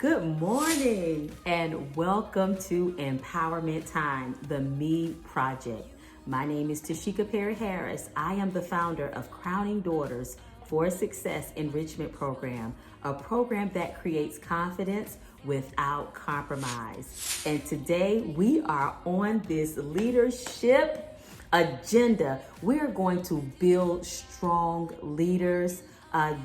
Good morning and welcome to Empowerment Time, the Me Project. My name is Tashika Perry Harris. I am the founder of Crowning Daughters for Success Enrichment Program, a program that creates confidence without compromise. And today we are on this leadership agenda. We're going to build strong leaders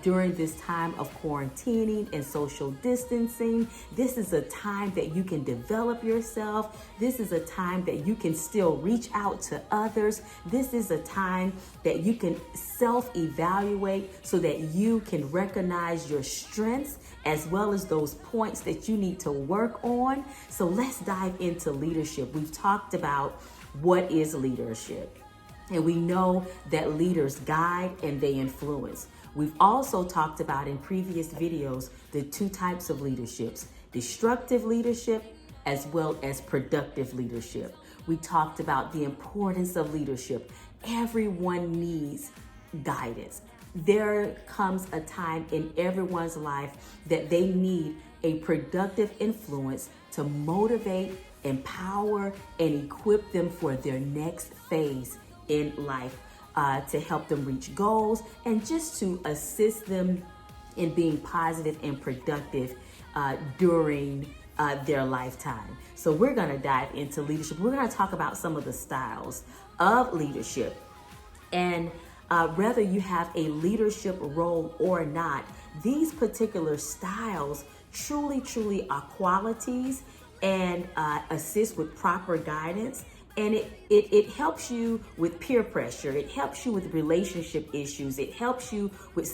during this time of quarantining and social distancing. This is a time that you can develop yourself. This is a time that you can still reach out to others. This is a time that you can self-evaluate so that you can recognize your strengths as well as those points that you need to work on. So let's dive into leadership. We've talked about what is leadership, and we know that leaders guide and they influence. We've also talked about in previous videos the two types of leaderships: destructive leadership as well as productive leadership. We talked about the importance of leadership. Everyone needs guidance. There comes a time in everyone's life that they need a productive influence to motivate, empower, and equip them for their next phase in life. To help them reach goals and just to assist them in being positive and productive during their lifetime. So we're going to dive into leadership. We're going to talk about some of the styles of leadership. And whether you have a leadership role or not, these particular styles truly are qualities and assist with proper guidance. And it helps you with peer pressure. It helps you with relationship issues. It helps you with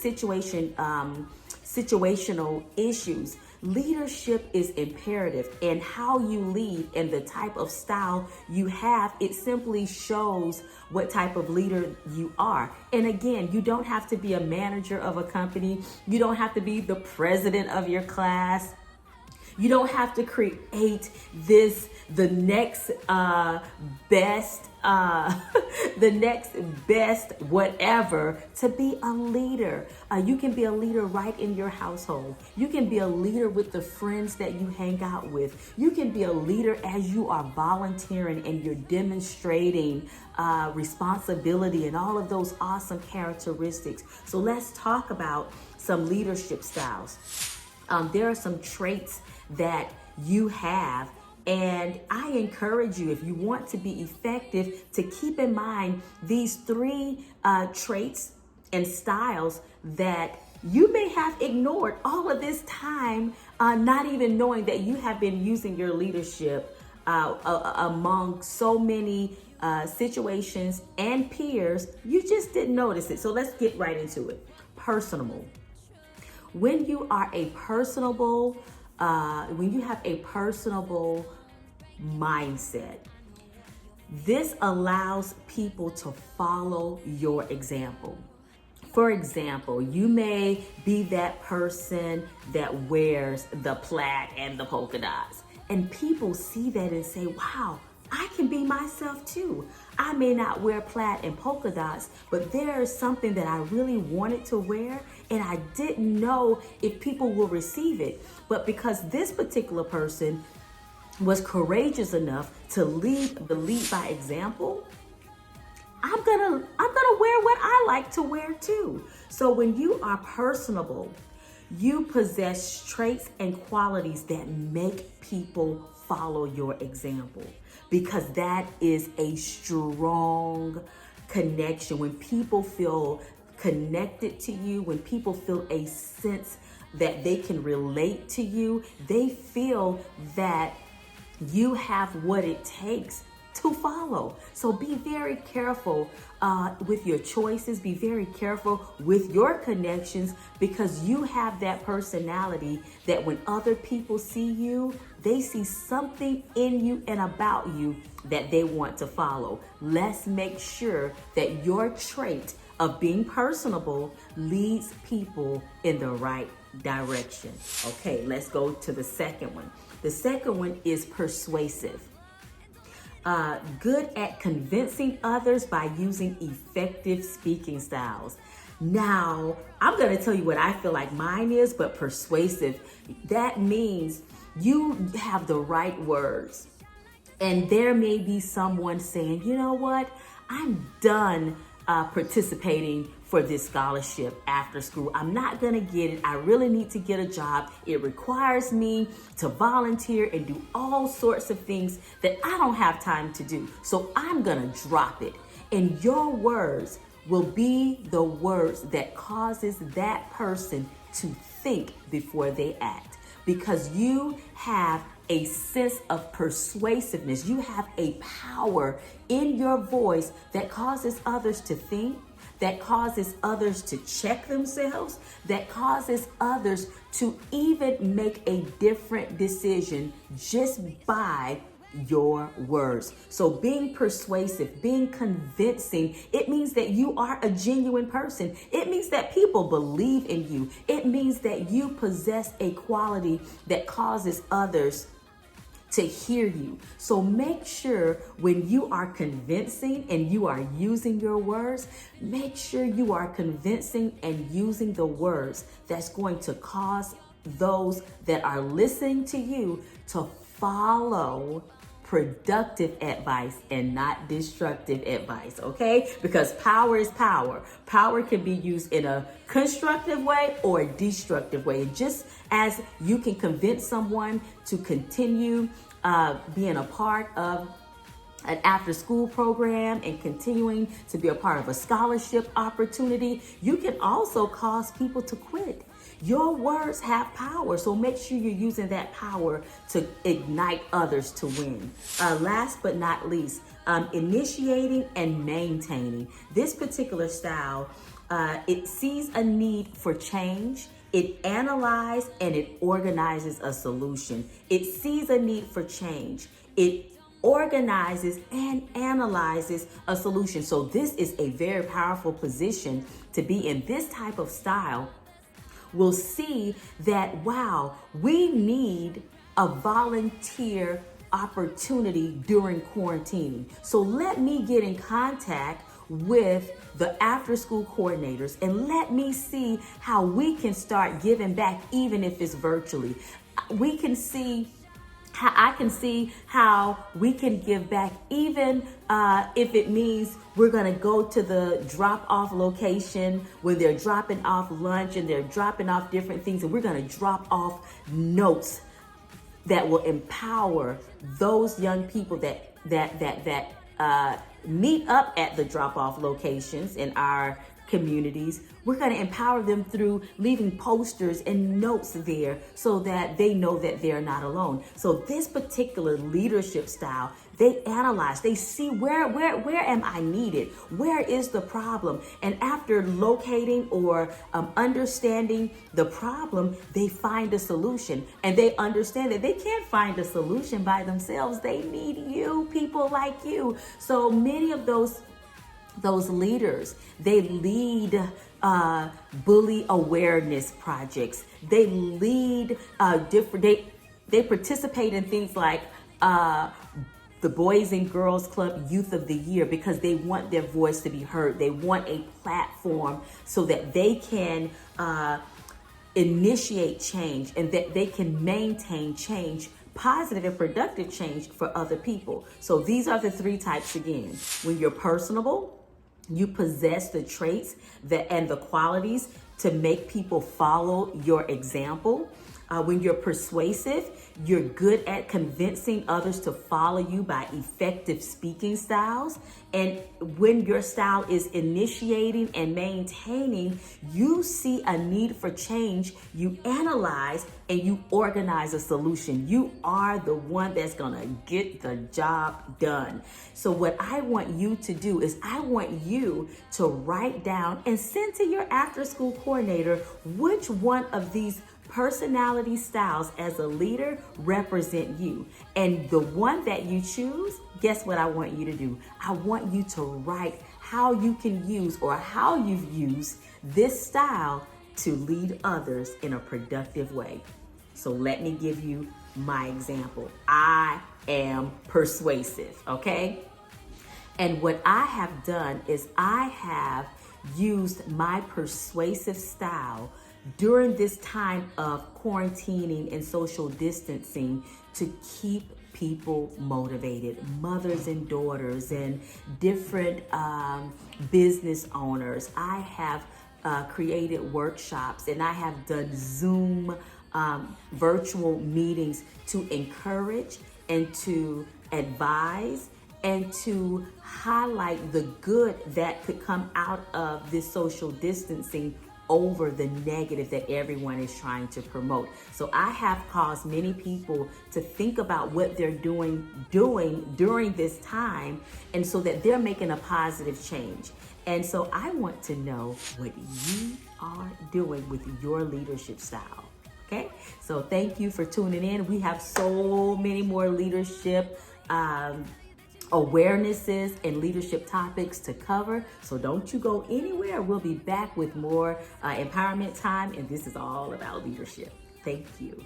situational issues. Leadership is imperative, and how you lead and the type of style you have, it simply shows what type of leader you are. And again, you don't have to be a manager of a company. You don't have to be the president of your class. You don't have to create the next best whatever to be a leader. You can be a leader right in your household. You can be a leader with the friends that you hang out with. You can be a leader as you are volunteering and you're demonstrating responsibility and all of those awesome characteristics. So let's talk about some leadership styles. There are some traits that you have, and I encourage you, if you want to be effective, to keep in mind these three traits and styles that you may have ignored all of this time, not even knowing that you have been using your leadership among so many situations and peers. You just didn't notice it. So let's get right into it. Personable. When you are a personable, when you have a personable mindset, this allows people to follow your example. For example, you may be that person that wears the plaid and the polka dots, and people see that and say, wow, I can be myself too. I may not wear plaid and polka dots, but there is something that I really wanted to wear and I didn't know if people will receive it. But because this particular person was courageous enough to lead by example, I'm gonna wear what I like to wear too. So when you are personable, you possess traits and qualities that make people follow your example, because that is a strong connection. When people feel connected to you, when people feel a sense that they can relate to you, they feel that you have what it takes to follow. So be very careful with your choices. Be very careful with your connections, because you have that personality that when other people see you, they see something in you and about you that they want to follow. Let's make sure that your trait of being personable leads people in the right direction. Okay, let's go to the second one. The second one is persuasive. Good at convincing others by using effective speaking styles. Now, I'm going to tell you what I feel like mine is, but persuasive. That means you have the right words. And there may be someone saying, you know what, I'm done participating for this scholarship after school. I'm not gonna get it. I really need to get a job. It requires me to volunteer and do all sorts of things that I don't have time to do. So I'm gonna drop it. And your words will be the words that causes that person to think before they act, because you have a sense of persuasiveness. You have a power in your voice that causes others to think, that causes others to check themselves, that causes others to even make a different decision just by your words. So being persuasive, being convincing, it means that you are a genuine person. It means that people believe in you. It means that you possess a quality that causes others to hear you. So make sure when you are convincing and you are using your words, make sure you are convincing and using the words that's going to cause those that are listening to you to follow productive advice and not destructive advice, okay? Because power is power. Power can be used in a constructive way or a destructive way. And just as you can convince someone to continue being a part of an after school program and continuing to be a part of a scholarship opportunity, you can also cause people to quit. Your words have power, so make sure you're using that power to ignite others to win. Last but not least, initiating and maintaining. This particular style, it sees a need for change. It analyzes and it organizes a solution. It sees a need for change. It organizes and analyzes a solution. So this is a very powerful position to be in. This type of style will see that, wow, we need a volunteer opportunity during quarantining. So let me get in contact with the after school coordinators and let me see how we can start giving back, even if it's virtually. We can see how I can see how we can give back, even if it means we're gonna go to the drop-off location when they're dropping off lunch and they're dropping off different things, and we're gonna drop off notes that will empower those young people that meet up at the drop-off locations in our communities. We're going to empower them through leaving posters and notes there so that they know that they're not alone. So this particular leadership style, they analyze, they see where am I needed? Where is the problem? And after locating or understanding the problem, they find a solution, and they understand that they can't find a solution by themselves. They need you, people like you. So many of those leaders, they lead bully awareness projects. They lead they participate in things like the Boys and Girls Club Youth of the Year, because they want their voice to be heard. They want a platform so that they can initiate change and that they can maintain change, positive and productive change for other people. So these are the three types again. When you're personable, you possess the traits and the qualities to make people follow your example. When you're persuasive, you're good at convincing others to follow you by effective speaking styles. And when your style is initiating and maintaining, you see a need for change, you analyze, and you organize a solution. You are the one that's gonna get the job done. So what I want you to do is I want you to write down and send to your after school coordinator which one of these personality styles as a leader represent you. And the one that you choose, guess what I want you to do? I want you to write how you can use or how you've used this style to lead others in a productive way. So let me give you my example. I am persuasive, okay? And what I have done is I have used my persuasive style during this time of quarantining and social distancing to keep people motivated, mothers and daughters and different business owners. I have created workshops and I have done Zoom virtual meetings to encourage and to advise and to highlight the good that could come out of this social distancing over the negative that everyone is trying to promote. So I have caused many people to think about what they're doing during this time, and so that they're making a positive change. And so I want to know what you are doing with your leadership style. Okay, so thank you for tuning in. We have so many more leadership awarenesses and leadership topics to cover. So don't you go anywhere. We'll be back with more empowerment time. And this is all about leadership. Thank you.